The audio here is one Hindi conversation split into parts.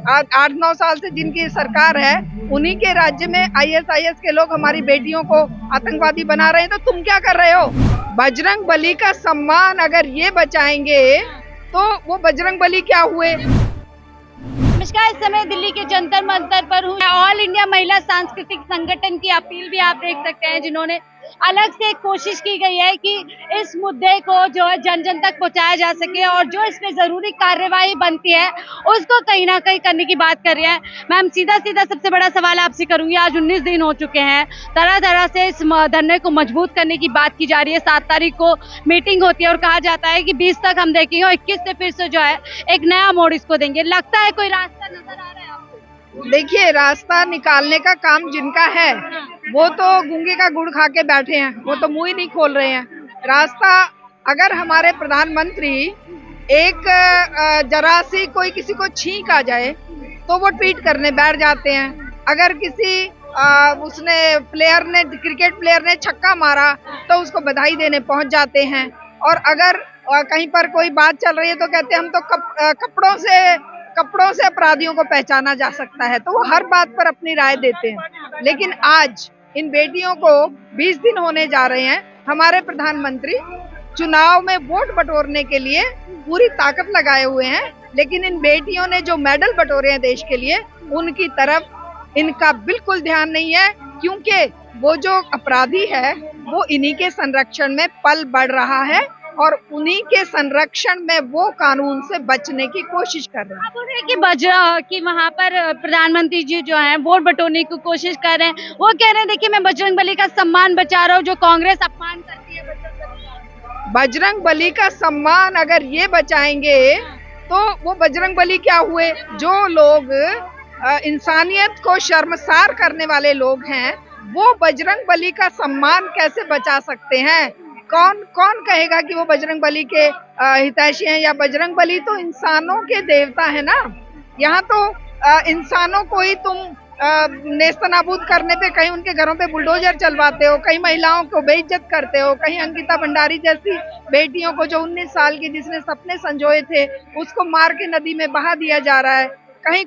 8 9 साल से जिनकी सरकार है, उन्हीं के राज्य में ISIS के लोग हमारी बेटियों को आतंकवादी बना रहे हैं, तो तुम क्या कर रहे हो? बजरंग बली का सम्मान अगर ये बचाएंगे तो वो बजरंग बली क्या हुए? नमस्कार, इस समय दिल्ली के जंतर मंतर पर हूँ। ऑल इंडिया महिला सांस्कृतिक संगठन की अपील भी आप देख सकते हैं, जिन्होंने अलग से कोशिश की गई है कि इस मुद्दे को जो है जन जन तक पहुंचाया जा सके और जो इसमें जरूरी कार्यवाही बनती है उसको कहीं ना कहीं करने की बात कर रही है। मैम, सीधा सीधा सबसे बड़ा सवाल आपसे करूंगी, आज 19 दिन हो चुके हैं, तरह तरह से इस धरने को मजबूत करने की बात की जा रही है। 7 तारीख को मीटिंग होती है और कहा जाता है कि 20 तक हम देखेंगे और 21 से फिर से जो है एक नया मोड़ इसको देंगे। लगता है कोई रास्ता नजर आ रहा है आपको? देखिए, रास्ता निकालने का काम जिनका है वो तो गूंगे का गुड़ खा के बैठे हैं, वो तो मुंह ही नहीं खोल रहे हैं। रास्ता अगर हमारे प्रधानमंत्री एक जरा सी कोई किसी को छींक आ जाए तो वो ट्वीट करने बैठ जाते हैं। अगर किसी उसने क्रिकेट प्लेयर ने छक्का मारा तो उसको बधाई देने पहुंच जाते हैं। और अगर कहीं पर कोई बात चल रही है तो कहते हैं हम तो कपड़ों से अपराधियों को पहचाना जा सकता है, तो वो हर बात पर अपनी राय देते हैं। लेकिन आज इन बेटियों को 20 दिन होने जा रहे हैं, हमारे प्रधानमंत्री चुनाव में वोट बटोरने के लिए पूरी ताकत लगाए हुए हैं, लेकिन इन बेटियों ने जो मेडल बटोरे हैं देश के लिए, उनकी तरफ इनका बिल्कुल ध्यान नहीं है, क्योंकि वो जो अपराधी है वो इन्हीं के संरक्षण में पल बढ़ रहा है और उन्हीं के संरक्षण में वो कानून से बचने की कोशिश कर रहे हैं। आप बोल रहे हैं कि वहाँ पर प्रधानमंत्री जी जो हैं वोट बटोरने की कोशिश कर रहे हैं। वो कह रहे हैं देखिए मैं बजरंग बली का सम्मान बचा रहा हूँ, जो कांग्रेस अपमान करती है बजरंग बली का सम्मान अगर ये बचाएंगे तो वो बजरंग बली क्या हुए? जो लोग इंसानियत को शर्मसार करने वाले लोग हैं, वो बजरंग बली का सम्मान कैसे बचा सकते हैं? कौन कौन कहेगा कि वो बजरंग बली के हितैषी हैं? या बजरंग बली तो इंसानों के देवता है ना। यहाँ तो इंसानों को ही तुम नेस्तनाबूद करने पे कहीं उनके घरों पे बुलडोजर चलवाते हो, कहीं महिलाओं को बेइज्जत करते हो, कहीं अंकिता भंडारी जैसी बेटियों को जो 19 साल की जिसने सपने संजोए थे उसको मार के नदी में बहा दिया जा रहा है। कहीं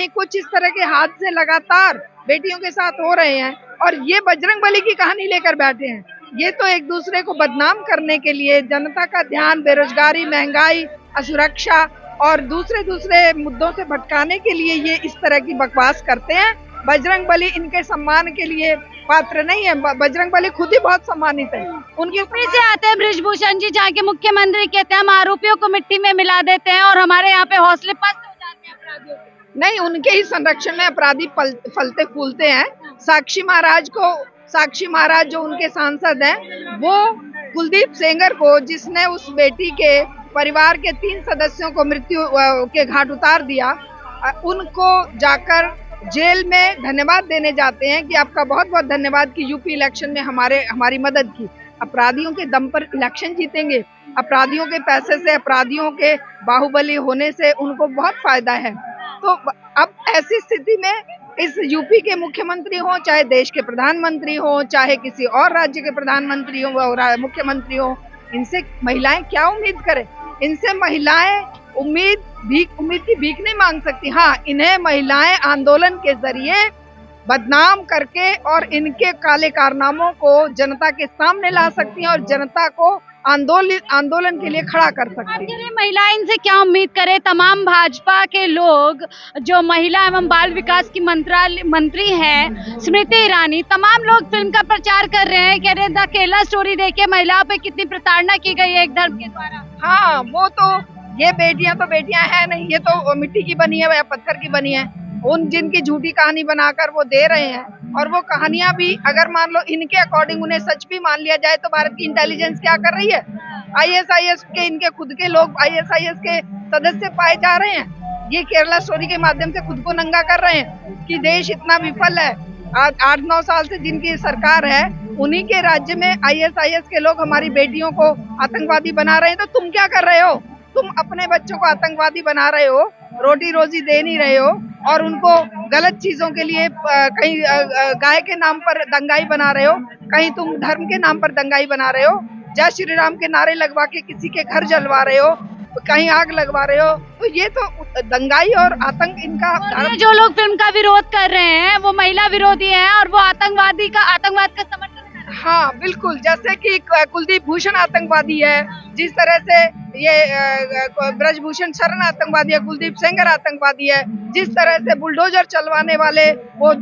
कुछ इस तरह के हादसे लगातार बेटियों के साथ हो रहे हैं और ये बजरंग बली की कहानी लेकर बैठे हैं। ये तो एक दूसरे को बदनाम करने के लिए, जनता का ध्यान बेरोजगारी, महंगाई, असुरक्षा और दूसरे मुद्दों से भटकाने के लिए ये इस तरह की बकवास करते हैं। बजरंग बली इनके सम्मान के लिए पात्र नहीं है। बजरंग बली खुद ही बहुत सम्मानित है। उनके ऊपर से आते हैं बृजभूषण जी, जहाँ के मुख्यमंत्री कहते हैं हम आरोपियों को मिट्टी में मिला देते हैं और हमारे यहाँ पे हौसले पस्त हो जाते हैं अपराधियों के। नहीं, उनके ही संरक्षण में अपराधी फलते फूलते हैं। साक्षी महाराज जो उनके सांसद हैं, वो कुलदीप सेंगर को, जिसने उस बेटी के परिवार के 3 सदस्यों को मृत्यु के घाट उतार दिया, उनको जाकर जेल में धन्यवाद देने जाते हैं कि आपका बहुत बहुत धन्यवाद कि यूपी इलेक्शन में हमारी मदद की। अपराधियों के दम पर इलेक्शन जीतेंगे, अपराधियों के पैसे से, अपराधियों के बाहुबली होने से उनको बहुत फायदा है। तो अब ऐसी स्थिति में इस यूपी के मुख्यमंत्री हो, चाहे देश के प्रधानमंत्री हो, चाहे किसी और राज्य के प्रधानमंत्री हो और मुख्यमंत्री हो, इनसे महिलाएं क्या उम्मीद करें? इनसे महिलाएं उम्मीद की भीख नहीं मांग सकती। हाँ, इन्हें महिलाएं आंदोलन के जरिए बदनाम करके और इनके काले कारनामों को जनता के सामने ला सकती हैं और जनता को आंदोलन के लिए खड़ा कर सकती है। महिलाएं इनसे क्या उम्मीद करें? तमाम भाजपा के लोग, जो महिला एवं बाल विकास की मंत्री हैं स्मृति ईरानी, तमाम लोग फिल्म का प्रचार कर रहे हैं, कह रहे हैं द केरला स्टोरी देखिए महिलाओं पे कितनी प्रताड़ना की गई है एक धर्म के द्वारा। हाँ, वो तो ये बेटियां तो बेटियां हैं नहीं, ये तो मिट्टी की बनी है या पत्थर की बनी है। उन जिनकी झूठी कहानी बनाकर वो दे रहे हैं, और वो कहानियां भी अगर मान लो इनके अकॉर्डिंग उन्हें सच भी मान लिया जाए तो भारत की इंटेलिजेंस क्या कर रही है? ISIS के, इनके खुद के लोग ISIS के सदस्य पाए जा रहे हैं। ये केरला स्टोरी के माध्यम से खुद को नंगा कर रहे हैं कि देश इतना विफल है। 8 9 साल से जिनकी सरकार है, उन्हीं के राज्य में ISIS के लोग हमारी बेटियों को आतंकवादी बना रहे हैं, तो तुम क्या कर रहे हो? तुम अपने बच्चों को आतंकवादी बना रहे हो, रोटी रोजी दे नहीं रहे हो और उनको गलत चीजों के लिए कहीं गाय के नाम पर दंगाई बना रहे हो, कहीं तुम धर्म के नाम पर दंगाई बना रहे हो, जय श्री राम के नारे लगवा के किसी के घर जलवा रहे हो। कहीं आग लगवा रहे हो, तो ये तो दंगाई और आतंक इनका और ये जो लोग फिल्म का विरोध कर रहे हैं वो महिला विरोधी हैं और वो आतंकवाद का समर्थन कर रहे हैं। हाँ बिल्कुल, जैसे कि कुलदीप भूषण आतंकवादी है, जिस तरह से ये ब्रजभूषण शरण आतंकवादी है, कुलदीप सेंगर आतंकवादी है, जिस तरह से बुलडोजर चलवाने वाले वो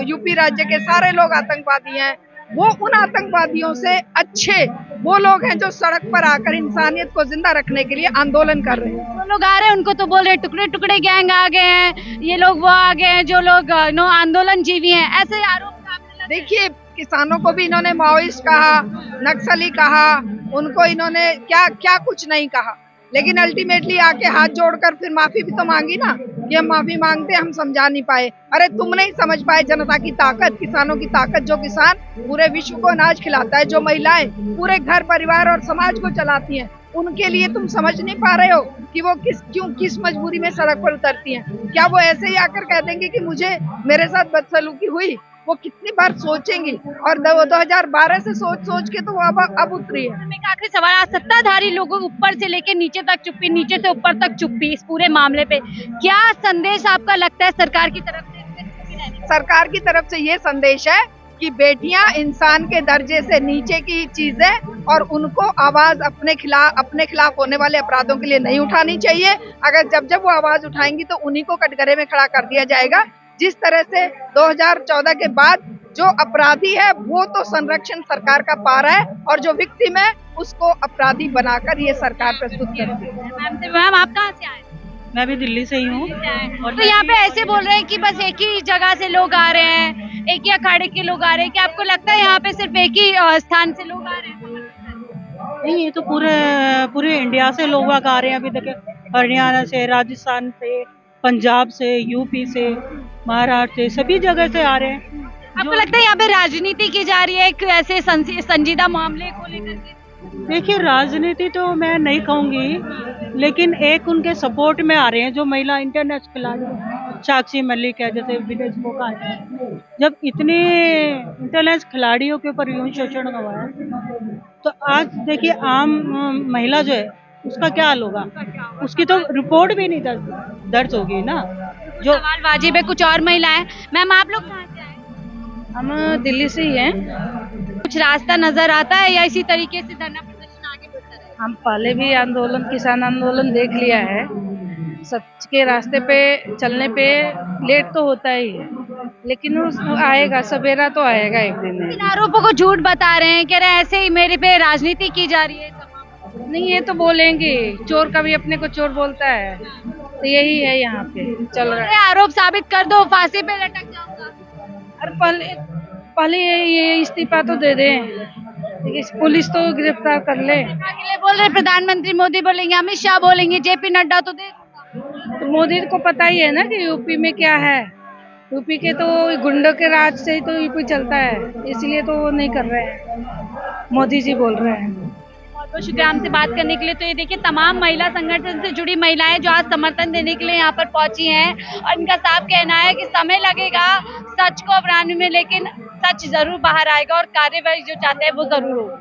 यूपी राज्य के सारे लोग आतंकवादी हैं, वो उन आतंकवादियों से अच्छे वो लोग हैं जो सड़क पर आकर इंसानियत को जिंदा रखने के लिए आंदोलन कर रहे हैं। वो लोग आ रहे हैं उनको तो बोल रहे हैं टुकड़े टुकड़े गैंग आ गए हैं, ये लोग वो आ गए हैं जो लोग नो आंदोलन जीवी हैं, ऐसे आरोप सामने लगे। देखिए, किसानों को भी इन्होंने माओइस्ट कहा, नक्सली कहा, उनको इन्होंने क्या क्या कुछ नहीं कहा, लेकिन अल्टीमेटली आके हाथ जोड़कर फिर माफी भी तो मांगी ना कि हम माफी मांगते, हम समझा नहीं पाए। अरे तुम नहीं समझ पाए जनता की ताकत, किसानों की ताकत, जो किसान पूरे विश्व को अनाज खिलाता है, जो महिलाएं पूरे घर परिवार और समाज को चलाती हैं, उनके लिए तुम समझ नहीं पा रहे हो कि वो किस मजबूरी में सड़क पर उतरती हैं। क्या वो ऐसे ही आकर कह देंगे कि मुझे मेरे साथ बदसलूकी हुई? वो कितनी बार सोचेंगी, और 2012 से सोच के तो वो अब उतरी है। एक आखिरी सवाल, आज सत्ताधारी लोगों ऊपर से लेके नीचे तक चुप्पी, नीचे से ऊपर तक चुप्पी इस पूरे मामले पे, क्या संदेश आपका लगता है सरकार की तरफ से? सरकार की तरफ से ये संदेश है कि बेटियां इंसान के दर्जे से नीचे की चीज है और उनको आवाज अपने खिलाफ होने वाले अपराधों के लिए नहीं उठानी चाहिए। अगर जब वो आवाज उठाएंगी तो उन्हीं को कटघरे में खड़ा कर दिया जाएगा। जिस तरह से 2014 के बाद जो अपराधी है वो तो संरक्षण सरकार का पा रहा है, और जो विक्टिम है उसको अपराधी बनाकर ये सरकार प्रस्तुत करती है। मैम आप कहाँ से आए? मैं भी दिल्ली से ही हूँ। तो यहाँ पे ऐसे बोल रहे हैं कि बस एक ही जगह से लोग आ रहे हैं, एक ही अखाड़े के लोग आ रहे हैं, क्या आपको लगता है यहाँ पे सिर्फ एक ही स्थान से लोग आ रहे हैं? नहीं, ये तो पूरे इंडिया से लोग आ रहे हैं। अभी देखिए, हरियाणा से, राजस्थान से, पंजाब से, यूपी से, महाराष्ट्र से, सभी जगह से आ रहे हैं। आपको लगता है यहाँ पे राजनीति की जा रही है एक ऐसे संजीदा मामले को लेकर के? देखिए, राजनीति तो मैं नहीं कहूँगी, लेकिन एक उनके सपोर्ट में आ रहे हैं जो महिला इंटरनेशनल खिलाड़ी साक्षी मलिक है, जैसे विनेश फोगाट है। जब इतने इंटरनेशनल खिलाड़ियों के ऊपर यौन शोषण हुआ है, तो आज देखिए आम महिला जो है उसका क्या हाल होगा? उसकी तो रिपोर्ट भी नहीं दर्ज होगी ना। जो सवाल वाजिब है, कुछ और महिलाएं। मैम आप लोग कहाँ से आए? हम दिल्ली से ही हैं। कुछ रास्ता नजर आता है या इसी तरीके से धरना प्रदर्शन आगे बढ़ता रहेगा? हम पहले भी आंदोलन, किसान आंदोलन देख लिया है। सच के रास्ते पे चलने पे लेट तो होता ही है, लेकिन उस आएगा, सवेरा तो आएगा एक दिन। इन आरोपों को झूठ बता रहे हैं, कह रहे हैं ऐसे ही मेरे पे राजनीति की जा रही है। नहीं, ये तो बोलेंगे, चोर कभी अपने को चोर बोलता है, तो यही है यहाँ पे चल रहा है। आरोप साबित कर दो, फांसी पे लटक जाऊंगा। अरे पहले ये इस्तीफा तो दे दें, लेकिन पुलिस तो गिरफ्तार कर ले। बोल रहे प्रधानमंत्री मोदी बोलेंगे, अमित शाह बोलेंगे, जेपी नड्डा तो दे। तो मोदी को पता ही है ना कि यूपी में क्या है। यूपी के तो गुंडों के राज से ही तो यूपी चलता है, इसलिए तो वो नहीं कर रहे हैं, मोदी जी बोल रहे हैं। बहुत शुक्रिया हमसे बात करने के लिए। तो ये देखिए, तमाम महिला संगठन से जुड़ी महिलाएं जो आज समर्थन देने के लिए यहाँ पर पहुंची हैं, और इनका साफ कहना है कि समय लगेगा सच को अपनाने में, लेकिन सच जरूर बाहर आएगा और कार्यवाही जो चाहते हैं वो जरूर होगी।